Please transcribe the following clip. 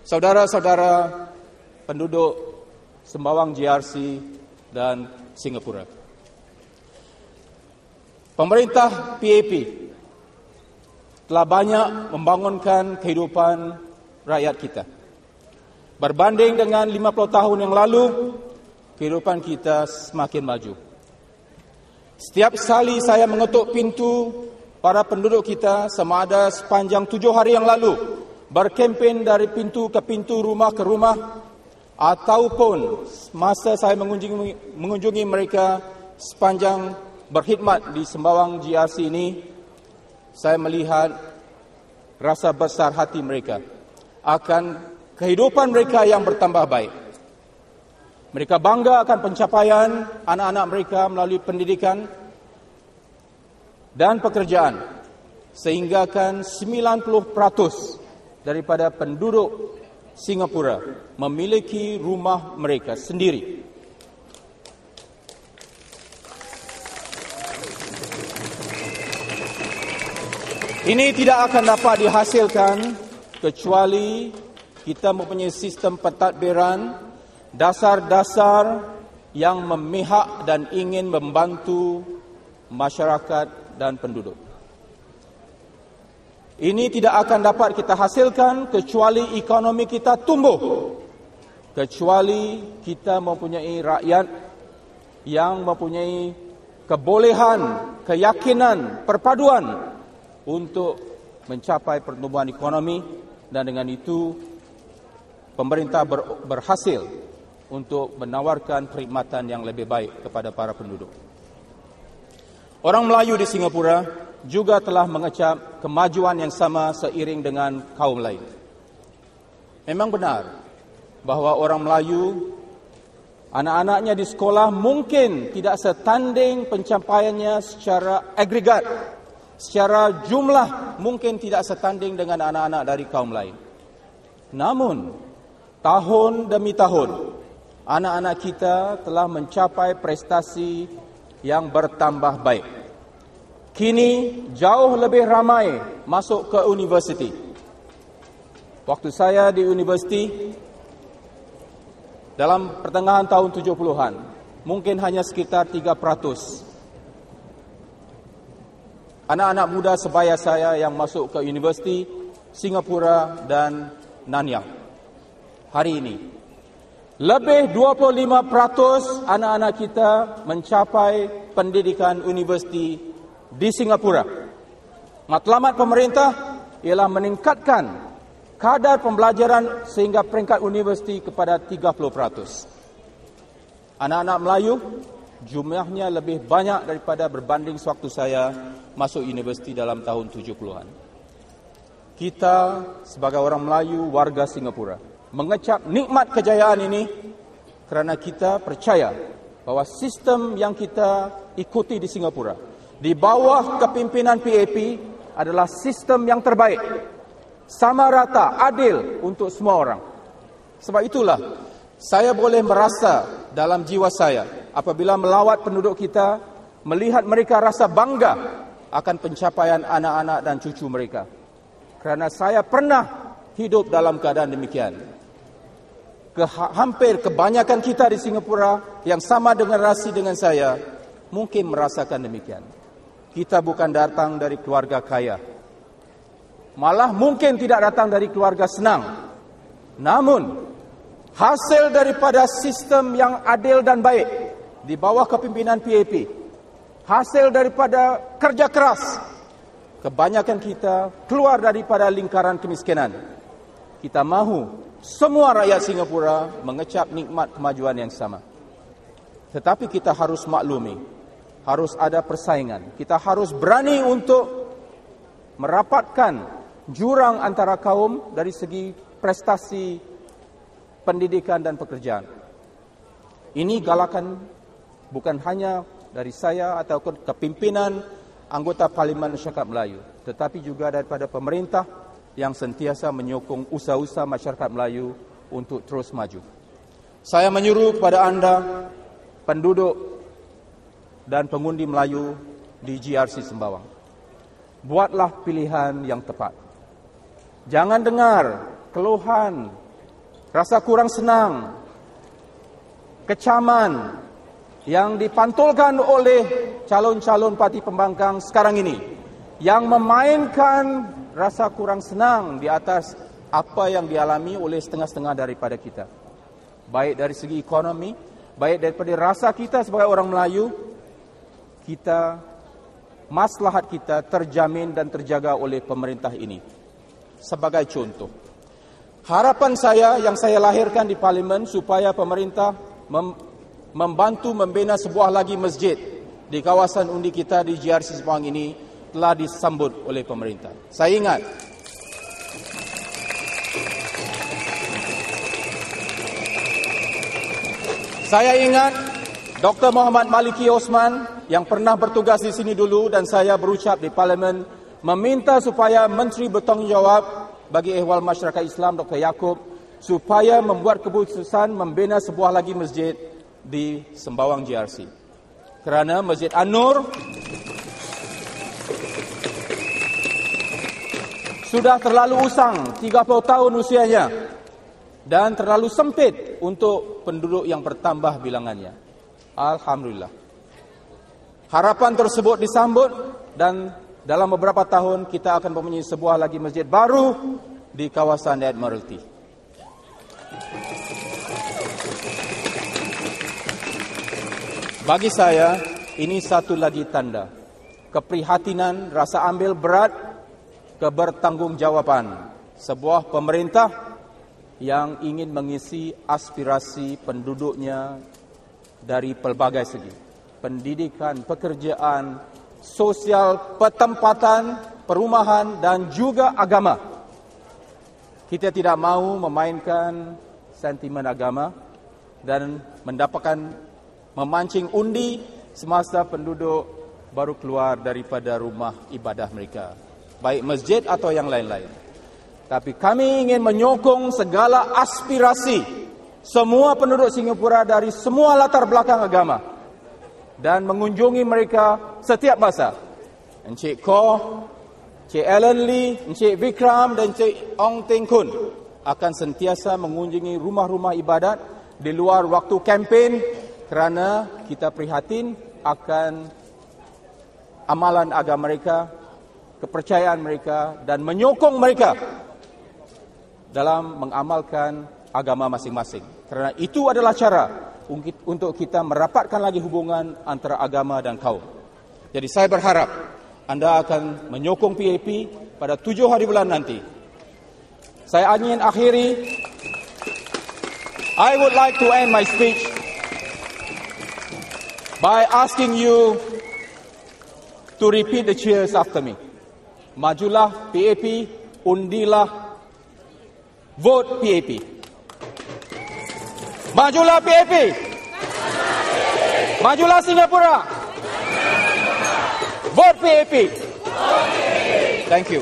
saudara-saudara penduduk Sembawang, GRC dan Singapura. Pemerintah PAP telah banyak membangunkan kehidupan rakyat kita. Berbanding dengan 50 tahun yang lalu, kehidupan kita semakin maju. Setiap kali saya mengetuk pintu para penduduk kita, sama ada sepanjang 7 hari yang lalu, berkempen dari pintu ke pintu, rumah ke rumah, ataupun masa saya mengunjungi mereka sepanjang berkhidmat di Sembawang GRC ini, saya melihat rasa besar hati mereka akan kehidupan mereka yang bertambah baik. Mereka bangga akan pencapaian anak-anak mereka melalui pendidikan dan pekerjaan, sehingga kan 90% daripada penduduk Singapura memiliki rumah mereka sendiri. Ini tidak akan dapat dihasilkan kecuali kita mempunyai sistem pentadbiran, dasar-dasar yang memihak dan ingin membantu masyarakat dan penduduk. Ini tidak akan dapat kita hasilkan kecuali ekonomi kita tumbuh, kecuali kita mempunyai rakyat yang mempunyai kebolehan, keyakinan, perpaduan untuk mencapai pertumbuhan ekonomi, dan dengan itu pemerintah berhasil untuk menawarkan perkhidmatan yang lebih baik kepada para penduduk. Orang Melayu di Singapura juga telah mengecap kemajuan yang sama seiring dengan kaum lain. Memang benar bahawa orang Melayu, anak-anaknya di sekolah mungkin tidak setanding pencapaiannya secara agregat, secara jumlah mungkin tidak setanding dengan anak-anak dari kaum lain. Namun, tahun demi tahun, anak-anak kita telah mencapai prestasi yang bertambah baik. Kini jauh lebih ramai masuk ke universiti. Waktu saya di universiti dalam pertengahan tahun 70-an, mungkin hanya sekitar 3% anak-anak muda sebaya saya yang masuk ke universiti Singapura dan Nanyang. Hari ini, lebih 25% anak-anak kita mencapai pendidikan universiti di Singapura. Matlamat pemerintah ialah meningkatkan kadar pembelajaran sehingga peringkat universiti kepada 30%. Anak-anak Melayu jumlahnya lebih banyak daripada berbanding sewaktu saya masuk universiti dalam tahun 70-an. Kita sebagai orang Melayu, warga Singapura, mengecap nikmat kejayaan ini kerana kita percaya bahawa sistem yang kita ikuti di Singapura di bawah kepimpinan PAP adalah sistem yang terbaik, sama rata, adil untuk semua orang. Sebab itulah saya boleh merasa dalam jiwa saya apabila melawat penduduk kita, melihat mereka rasa bangga akan pencapaian anak-anak dan cucu mereka. Kerana saya pernah hidup dalam keadaan demikian. Hampir kebanyakan kita di Singapura yang sama generasi dengan saya mungkin merasakan demikian. Kita bukan datang dari keluarga kaya, malah mungkin tidak datang dari keluarga senang. Namun, hasil daripada sistem yang adil dan baik di bawah kepimpinan PAP, hasil daripada kerja keras, kebanyakan kita keluar daripada lingkaran kemiskinan. Kita mahu semua rakyat Singapura mengecap nikmat kemajuan yang sama. Tetapi kita harus maklumi, harus ada persaingan. Kita harus berani untuk merapatkan jurang antara kaum dari segi prestasi pendidikan dan pekerjaan. Ini galakan bukan hanya dari saya atau kepimpinan anggota Parlimen Masyarakat Melayu, tetapi juga daripada pemerintah yang sentiasa menyokong usaha-usaha masyarakat Melayu untuk terus maju. Saya menyuruh kepada anda, penduduk dan pengundi Melayu di GRC Sembawang, buatlah pilihan yang tepat. Jangan dengar keluhan rasa kurang senang, kecaman yang dipantulkan oleh calon-calon parti pembangkang sekarang ini, yang memainkan rasa kurang senang di atas apa yang dialami oleh setengah-setengah daripada kita. Baik dari segi ekonomi, baik daripada rasa kita sebagai orang Melayu, maslahat kita terjamin dan terjaga oleh pemerintah ini. Sebagai contoh, harapan saya yang saya lahirkan di Parlimen supaya pemerintah membantu membina sebuah lagi masjid di kawasan undi kita di GRC Sembawang ini telah disambut oleh pemerintah. Saya ingat Dr. Muhammad Maliki Osman yang pernah bertugas di sini dulu, dan saya berucap di Parlimen meminta supaya Menteri Bertanggungjawab bagi Ehwal Masyarakat Islam Dr. Yaakob supaya membuat keputusan membina sebuah lagi masjid di Sembawang GRC. Kerana Masjid An-Nur sudah terlalu usang, 30 tahun usianya, dan terlalu sempit untuk penduduk yang bertambah bilangannya. Alhamdulillah. Harapan tersebut disambut, dan dalam beberapa tahun kita akan mempunyai sebuah lagi masjid baru di kawasan Admiralty. Bagi saya, ini satu lagi tanda keprihatinan, rasa ambil berat, kebertanggungjawaban sebuah pemerintah yang ingin mengisi aspirasi penduduknya dari pelbagai segi. Pendidikan, pekerjaan, sosial, pertempatan, perumahan dan juga agama. Kita tidak mahu memainkan sentimen agama dan memancing undi semasa penduduk baru keluar daripada rumah ibadah mereka, baik masjid atau yang lain-lain. Tapi kami ingin menyokong segala aspirasi semua penduduk Singapura dari semua latar belakang agama dan mengunjungi mereka setiap masa. Encik Koh, Encik Alan Lee, Encik Vikram dan Encik Ong Teng Kun akan sentiasa mengunjungi rumah-rumah ibadat di luar waktu kempen kerana kita prihatin akan amalan agama mereka, kepercayaan mereka dan menyokong mereka dalam mengamalkan agama masing-masing. Kerana itu adalah cara untuk kita merapatkan lagi hubungan antara agama dan kaum. Jadi saya berharap anda akan menyokong PAP pada 7 hari bulan nanti. Saya ingin akhiri. I would like to end my speech by asking you to repeat the cheers after me. Majulah PAP, undilah, vote PAP. Majulah PAP. Majulah Singapura. Vote PAP. Thank you.